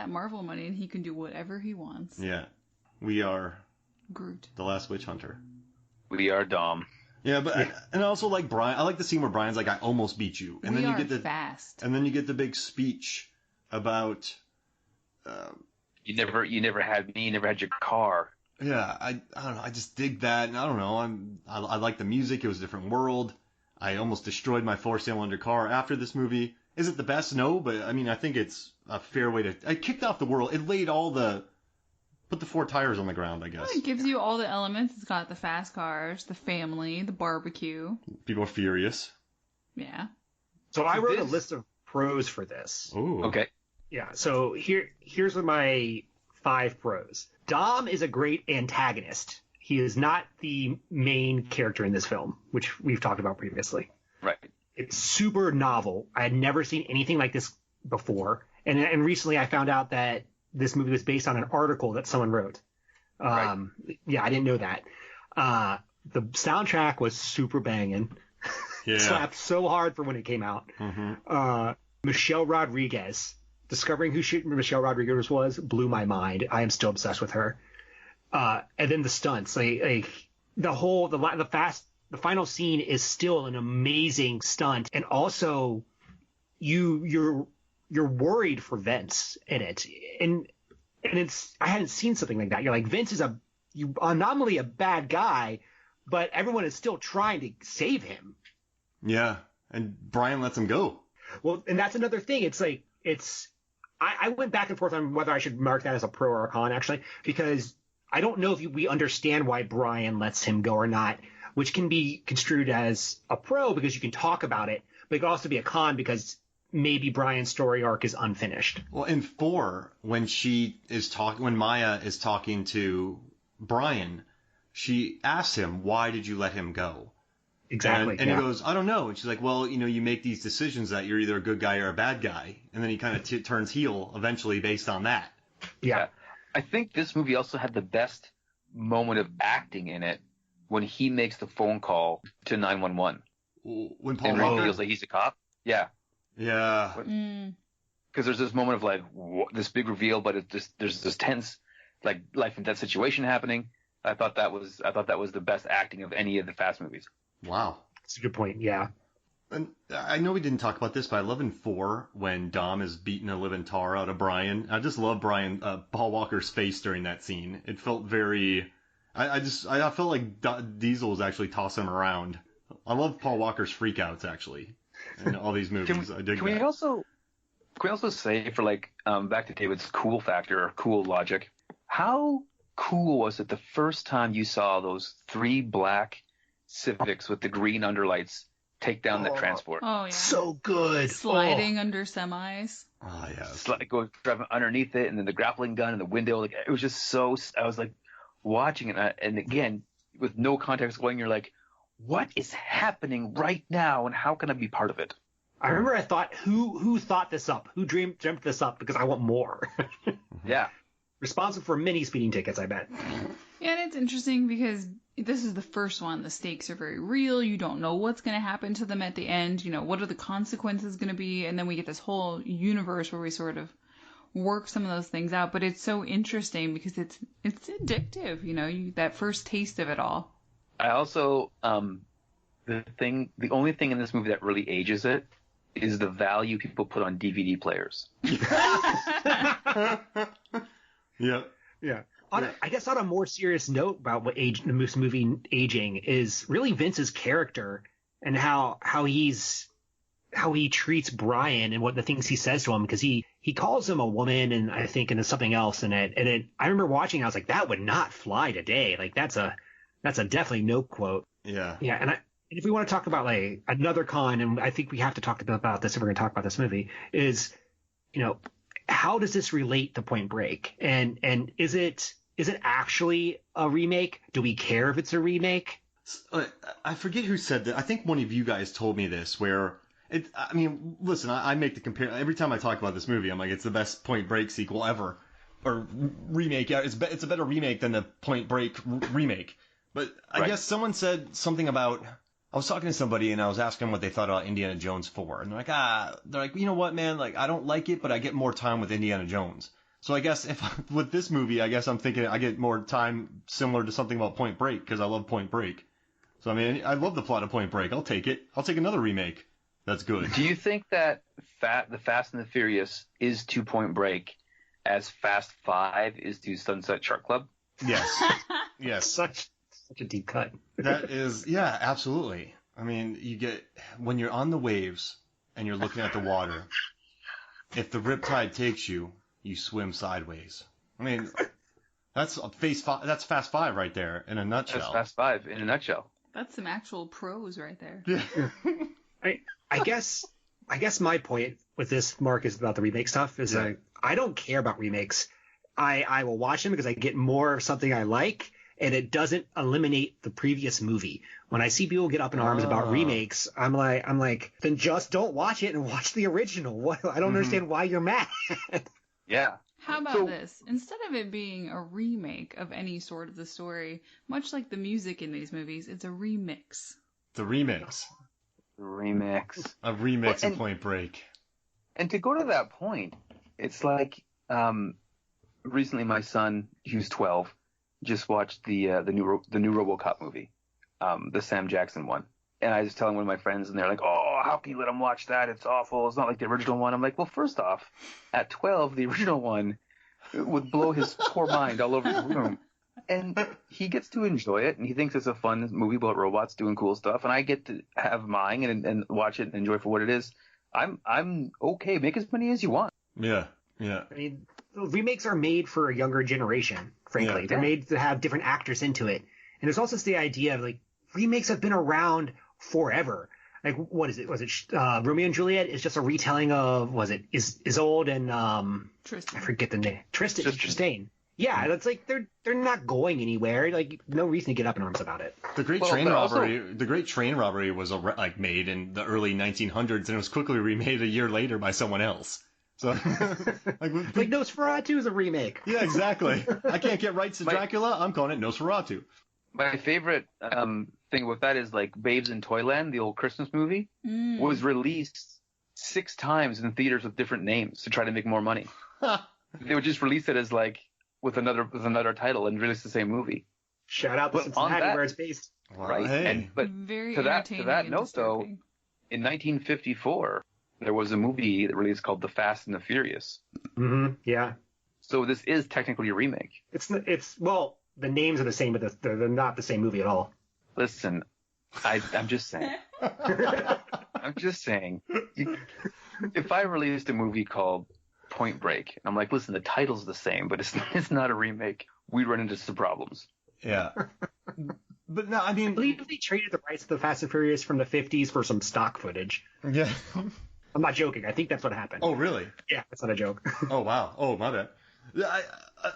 that Marvel money and he can do whatever he wants. Yeah. We are Groot. The Last Witch Hunter. We are Dom. Yeah, but and I also like Brian. I like the scene where Brian's like, "I almost beat you," and then you get fast. And then you get the big speech about. You never had me. You never had your car. Yeah, I don't know. I just dig that, and I don't know. I like the music. It was a different world. I almost destroyed my 4-cylinder car after this movie. Is it the best? No, but I mean, I think it's a fair way to. I kicked off the world. It laid put the 4 tires on the ground, I guess. Well, it gives you all the elements. It's got the fast cars, the family, the barbecue. People are furious. Yeah. So I wrote a list of pros for this. Ooh. Okay. Yeah. So here's my 5 pros. Dom is a great antagonist. He is not the main character in this film, which we've talked about previously. Right. It's super novel. I had never seen anything like this before. And recently I found out that this movie was based on an article that someone wrote. Right. Yeah, I didn't know that. The soundtrack was super banging. Yeah. Slapped so hard for when it came out. Mm-hmm. Michelle Rodriguez. Discovering who Michelle Rodriguez was blew my mind. I am still obsessed with her. And then the stunts, the final scene is still an amazing stunt, and also you're worried for Vince in it, and it's I hadn't seen something like that. You're like, Vince is nominally a bad guy, but everyone is still trying to save him. Yeah, and Brian lets him go. Well, and that's another thing. It's like I went back and forth on whether I should mark that as a pro or a con, actually, because I don't know if we understand why Brian lets him go or not, which can be construed as a pro because you can talk about it, but it could also be a con because maybe Brian's story arc is unfinished. Well, in 4, when Maya is talking to Brian, she asks him, "Why did you let him go?" Exactly. And he goes, "I don't know." And she's like, "Well, you make these decisions that you're either a good guy or a bad guy." And then he kind of turns heel eventually based on that. Yeah. I think this movie also had the best moment of acting in it when he makes the phone call to 911. When Paul and Walker reveals that he's a cop. Yeah. Yeah. Because there's this moment of like this big reveal, but there's this tense, like life and death situation happening. I thought that was the best acting of any of the Fast movies. Wow. That's a good point. Yeah. And I know we didn't talk about this, but I love in 4 when Dom is beating a living tar out of Brian. I just love Paul Walker's face during that scene. It felt very. I felt like Diesel was actually tossing him around. I love Paul Walker's freakouts actually in all these movies. I dig that. Can we also say for like back to David's cool factor or cool logic? How cool was it the first time you saw those 3 black Civics with the green underlights take down the transport? Oh yeah. So good. Sliding under semis. Oh yes. Go driving underneath it, and then the grappling gun and the window. Like it was just so. I was like watching it, and again with no context going, you're like, what is happening right now, and how can I be part of it? I remember I thought, who thought this up? Who dreamt this up? Because I want more. Yeah. Responsible for many speeding tickets, I bet. Yeah, and it's interesting because this is the first one. The stakes are very real. You don't know what's going to happen to them at the end. What are the consequences going to be? And then we get this whole universe where we sort of work some of those things out. But it's so interesting because it's addictive. That first taste of it all. I also the only thing in this movie that really ages it is the value people put on DVD players. Yeah. Yeah. I guess on a more serious note about what this movie aging is really Vince's character and how he treats Brian and what the things he says to him, because he calls him a woman and I think and something else in it. And I remember watching, I was like, that would not fly today. Like that's a definitely no quote. Yeah. Yeah. And if we want to talk about like another con, and I think we have to talk about this if we're going to talk about this movie, is, how does this relate to Point Break? And is it actually a remake? Do we care if it's a remake? I forget who said that. I think one of you guys told me this, where listen, I make the compare every time I talk about this movie. I'm like, it's the best Point Break sequel ever, or remake. Yeah, it's a better remake than the Point Break remake. But I guess someone said something about. I was talking to somebody and I was asking them what they thought about Indiana Jones 4, and they're like, you know what, man? Like, I don't like it, but I get more time with Indiana Jones. So I guess if with this movie, I guess I'm thinking I get more time similar to something about Point Break because I love Point Break. So I mean, I love the plot of Point Break. I'll take it. I'll take another remake. That's good. Do you think that the Fast and the Furious is to Point Break as Fast 5 is to Sunset Shark Club? Yes. Yes. Such a deep cut. That is, yeah, absolutely. I mean, when you're on the waves and you're looking at the water, if the riptide takes you, you swim sideways. I mean, that's Fast 5 right there in a nutshell. That's Fast 5 in a nutshell. That's some actual prose right there. Yeah. I guess my point with this, Mark, is about the remake stuff. Is I don't care about remakes. I will watch them because I get more of something I like, and it doesn't eliminate the previous movie. When I see people get up in arms about remakes, I'm like, then just don't watch it and watch the original. What? I don't understand why you're mad. Yeah. How about this? Instead of it being a remake of any sort of the story, much like the music in these movies, it's a remix. The remix. Remix. A remix of Point Break. And to go to that point, it's like recently my son, who's 12, just watched the new RoboCop movie, the Sam Jackson one. And I was telling one of my friends, and they're like, "Oh, how can you let him watch that? It's awful. It's not like the original one." I'm like, "Well, first off, at 12, the original one would blow his poor mind all over the room." And he gets to enjoy it, and he thinks it's a fun movie about robots doing cool stuff, and I get to have mine and watch it and enjoy it for what it is. I'm okay. Make as many as you want. Yeah, yeah. I mean, remakes are made for a younger generation, frankly. Yeah. They're made to have different actors into it. And there's also the idea of, like, remakes have been around forever. Like, what is it? Was it Romeo and Juliet is just a retelling of, Isolde and, Tristan. I forget the name. Tristan. Yeah, that's like, they're not going anywhere. Like, no reason to get up in arms about it. The Great Train Robbery was made in the early 1900s, and it was quickly remade a year later by someone else. So, like Nosferatu is a remake. Yeah, exactly. I can't get rights to Dracula. I'm calling it Nosferatu. My favorite thing with that is like Babes in Toyland, the old Christmas movie, was released 6 times in theaters with different names to try to make more money. They would just release it as like with another title and release the same movie. Shout out to Cincinnati, where it's based. Wow, right. Hey. But Very to that entertaining and note, though, disturbing. in 1954, there was a movie that released called The Fast and the Furious. Mm-hmm. Yeah. So this is technically a remake. Well, the names are the same, but they're not the same movie at all. Listen, I'm just saying. I'm just saying. If I released a movie called Point Break, I'm like, listen, the title's the same, but it's not a remake, we'd run into some problems. Yeah. But no, I mean, I believe they traded the rights to the Fast and Furious from the 50s for some stock footage. yeah. I'm not joking. I think that's what happened. Oh, really? Yeah, that's not a joke. Oh, wow. Oh, my bad.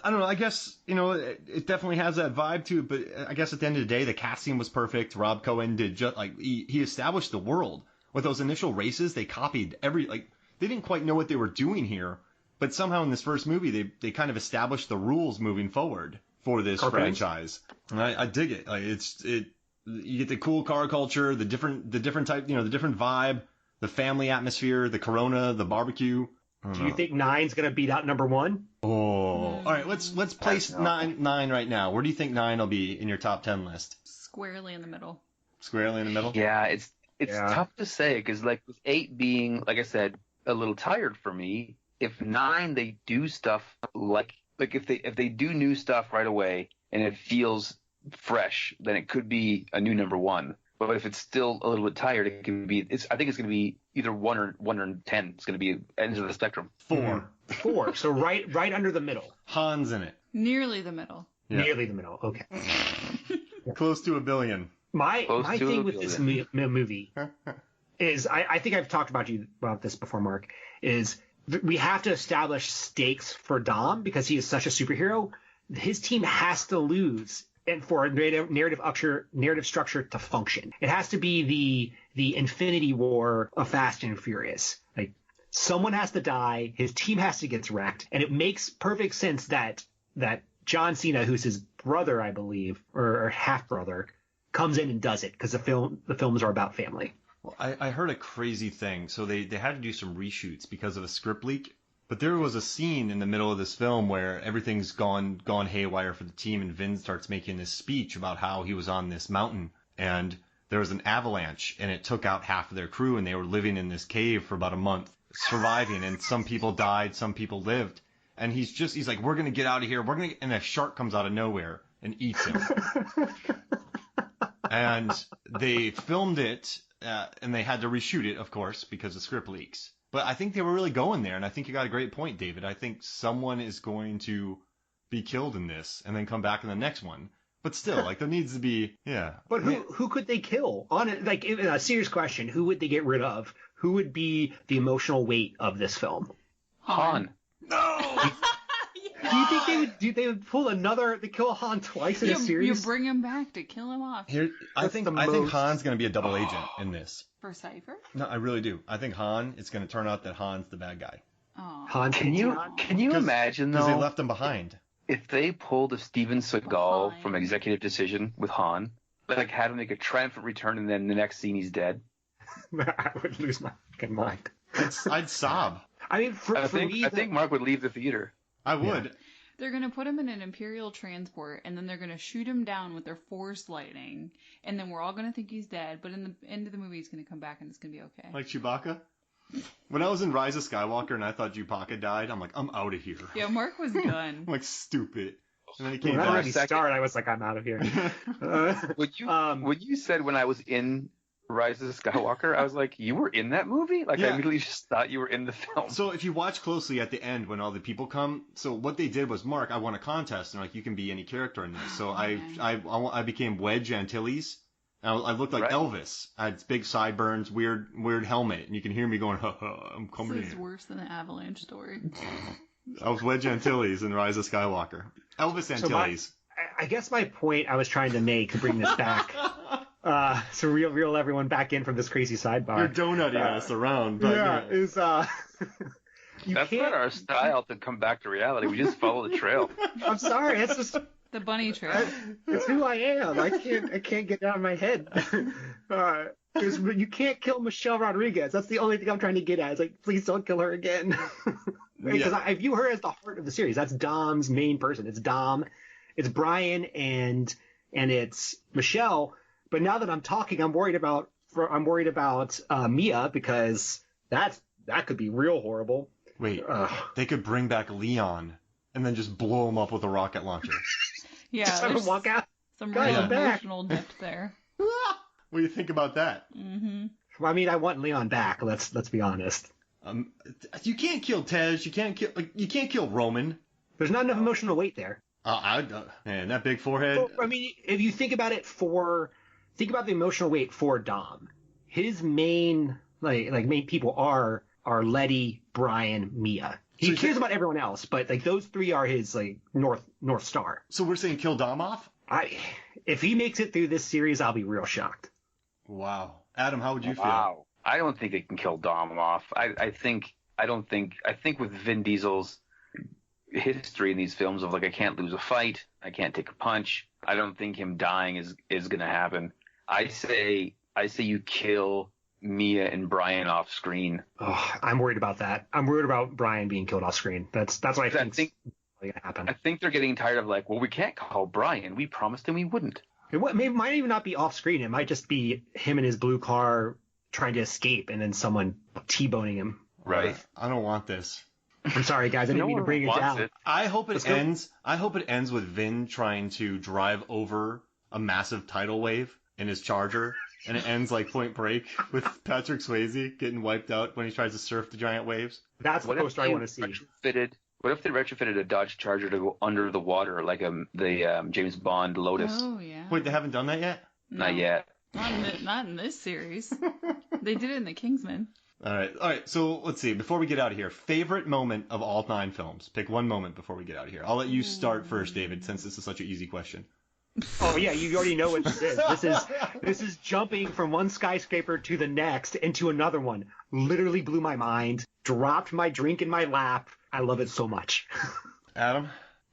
I don't know. I guess, it definitely has that vibe to it, but I guess at the end of the day, the casting was perfect. Rob Cohen did he established the world. With those initial races, they copied they didn't quite know what they were doing here, but somehow in this first movie, they kind of established the rules moving forward for this franchise. And I dig it. Like, you get the cool car culture, the different type, the different vibe, the family atmosphere, the Corona, the barbecue. Do you think 9's going to beat out number 1? Oh, all right. Let's place nine right now. Where do you think 9 will be in your top 10 list? Squarely in the middle. Squarely in the middle. Yeah, it's tough to say because like with 8 being, like I said, a little tired for me. If 9 they do stuff like if they do new stuff right away and it feels fresh, then it could be a new number 1. But if it's still a little bit tired, it can be. I think it's going to be either 1 or 10. It's going to be ends of the spectrum. 4. So right under the middle. Han's in it. Nearly the middle. Yeah. Nearly the middle. Okay. Close to $1 billion. My thing with this movie is I think I've talked about this before, Mark. Is we have to establish stakes for Dom because he is such a superhero. His team has to lose. And for a narrative structure to function, it has to be the Infinity War of Fast and Furious. Like, someone has to die, his team has to get wrecked, and it makes perfect sense that John Cena, who's his brother, I believe, or half brother, comes in and does it because the films are about family. Well, I heard a crazy thing. So they had to do some reshoots because of a script leak. But there was a scene in the middle of this film where everything's gone haywire for the team, and Vin starts making this speech about how he was on this mountain and there was an avalanche and it took out half of their crew, and they were living in this cave for about a month, surviving, and some people died, some people lived. And he's like, we're gonna get out of here. And a shark comes out of nowhere and eats him. And they filmed it, and they had to reshoot it, of course, because the script leaks. But I think they were really going there, and I think you got a great point, David. I think someone is going to be killed in this and then come back in the next one. But still, like, there needs to be, yeah. But who could they kill? A serious question, who would they get rid of? Who would be the emotional weight of this film? Han. No! Do you think they would pull they kill Han twice in a series? You bring him back to kill him off. I think Han's going to be a double agent in this. For Cypher? No, I really do. I think it's going to turn out that Han's the bad guy. Oh. Han, can you imagine, though? Because they left him behind. If they pulled a Steven Seagal from Executive Decision with Han, like had him make a triumphant return and then the next scene he's dead. I would lose my fucking mind. I'd sob. I mean, I think Mark would leave the theater. I would. Yeah. They're going to put him in an Imperial transport, and then they're going to shoot him down with their force lightning, and then we're all going to think he's dead, but in the end of the movie he's going to come back and it's going to be okay. Like Chewbacca? When I was in Rise of Skywalker and I thought Chewbacca died, I'm like, I'm out of here. Yeah, Mark was done. I'm like, stupid. And then he came back. back. When he started, I was like, I'm out of here. When you said when I was in Rise of Skywalker, I was like, you were in that movie? Like, yeah. I immediately just thought you were in the film. So if you watch closely at the end when all the people come, so what they did was, Mark, I won a contest, and like, you can be any character in this. So I became Wedge Antilles. I looked like Elvis. I had big sideburns, weird helmet, and you can hear me going, I'm coming in. This is worse than the Avalanche story. I was Wedge Antilles in Rise of Skywalker. Elvis Antilles. I guess my point I was trying to make to bring this back, to reel everyone back in from this crazy sidebar. You're donutting us around. But, is that's not our style to come back to reality. We just follow the trail. I'm sorry, it's just the bunny trail. It's who I am. I can't get out of my head. You can't kill Michelle Rodriguez. That's the only thing I'm trying to get at. It's like, please don't kill her again. Because I view her as the heart of the series. That's Dom's main person. It's Dom, it's Brian, and it's Michelle. But now that I'm talking, I'm worried about Mia, because that could be real horrible. Wait, they could bring back Leon and then just blow him up with a rocket launcher. Yeah, just have him walk out. Some real emotional depth there. What do you think about that? Mm-hmm. Well, I mean, I want Leon back. Let's be honest. You can't kill Tej. You can't kill Roman. There's not enough emotional weight there. Man, that big forehead. Well, I mean, if you think about it, think about the emotional weight for Dom. His main main people are Letty, Brian, Mia. He cares about everyone else, but like those three are his like North Star. So we're saying kill Dom off? If he makes it through this series, I'll be real shocked. Wow, Adam, how would you feel? Wow, I don't think they can kill Dom off. I think with Vin Diesel's history in these films of like, I can't lose a fight, I can't take a punch, I don't think him dying is gonna happen. I say you kill Mia and Brian off screen. Oh, I'm worried about that. I'm worried about Brian being killed off screen. That's what I think gonna happen. I think they're getting tired of like, well, we can't call Brian. We promised him we wouldn't. It might even not be off screen. It might just be him in his blue car trying to escape and then someone T-boning him. Right. I don't want this. I'm sorry, guys. I didn't mean to bring it down. I hope it ends with Vin trying to drive over a massive tidal wave in his Charger, and it ends like Point Break with Patrick Swayze getting wiped out when he tries to surf the giant waves. That's the poster I want to see. What if they retrofitted a Dodge Charger to go under the water like the James Bond Lotus? Oh yeah. Wait, they haven't done that yet? No, not yet. Not in this series. They did it in the Kingsman. All right. So let's see. Before we get out of here, favorite moment of all 9 films. Pick one moment before we get out of here. I'll let you start first, David, since this is such an easy question. Oh yeah, you already know what this is. This is jumping from one skyscraper to the next into another one. Literally blew my mind. Dropped my drink in my lap. I love it so much. Adam?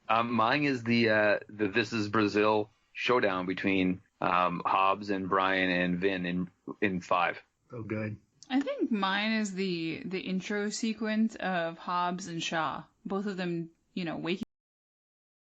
Mine is the This Is Brazil showdown between Hobbs and Brian and Vin in 5. Oh, good. I think mine is the intro sequence of Hobbs and Shaw. Both of them, waking